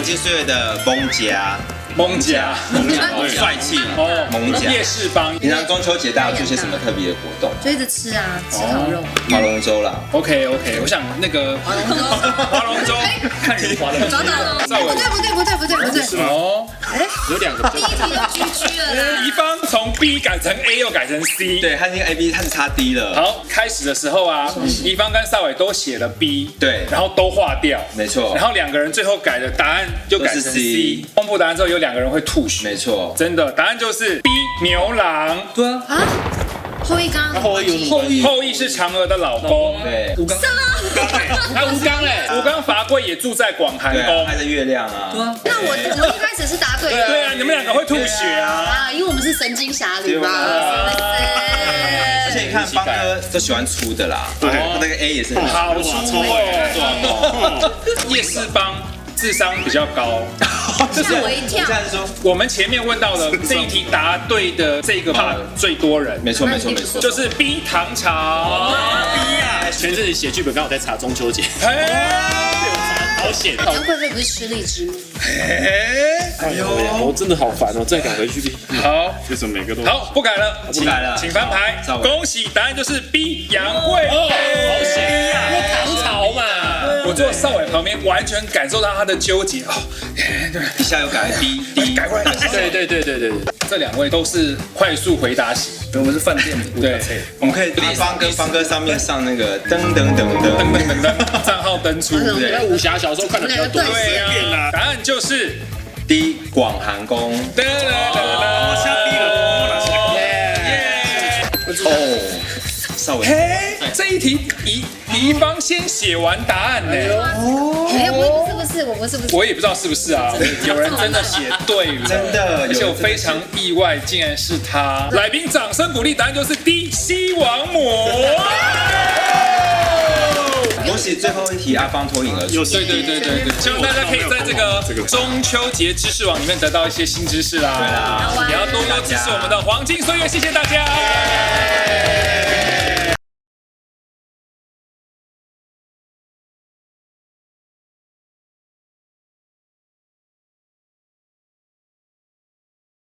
金岁月的蒙家。蒙甲，帅气哦，蒙甲夜市帮。平常中秋节大家有做些什么特别的活动？就一直吃啊，吃烤肉。划龙舟啦。OK， 我想那个划龙舟，看人划的。找到了，不对，哦，有2个。第一题就GG了啦。乙方从 B 改成 A 又改成 C。对，他那个 A B 他是差 D 了。好，开始的时候啊，乙方跟少伟都写了 B， 对，然后都划掉，没错。然后2个人最后改的答案就改成 C。公布答案之后，有2个人会吐血。没错，真的，答案就是 B 牛郎。对啊。后羿刚，后羿是嫦娥的老公。对，吴刚。还吴刚嘞，吴刚伐桂也住在广寒宫，拍的月亮啊。对啊。那我一开始是答对的。对啊，你们2个会吐血啊。啊，因为我们是神经侠侣嘛。而且你看方哥都喜欢粗的啦，对，他那个 A 也是很好粗哦。夜市帮智商比较高，吓我一跳。这样说，我们前面问到的这一题答对的这个 part 最多人，没错，就是 B 唐朝。B 啊！前阵子写剧本刚好在查中秋节，好险。杨贵妃不是吃荔枝吗？哎呦，我真的好烦哦，再改回去。好，就是每个都好，不改了，请翻牌。恭喜，答案就是 B 杨贵妃。好险呀！唐朝嘛。我坐少伟旁边，完全感受到他的纠结哦。一下又改 B， 改过来。对，这2位都是快速回答型。我们是饭店的。对，我们可以方哥上面上那个噔，账号登出。对，在武侠小说看的比较多。对啊，答案就是 D 广寒宫。哦，少伟。这一题乙方先写完答案呢。哎，我不是，我也不知道是不是啊。有人真的写对了，真的，而且我非常意外，竟然是他。来宾掌声鼓励，答案就是 D 西王母。恭喜最后一题阿芳脱颖而出。对，希望大家可以在这个中秋节知识网里面得到一些新知识啦。对啦，也要多多支持我们的黄金岁月，谢谢大家。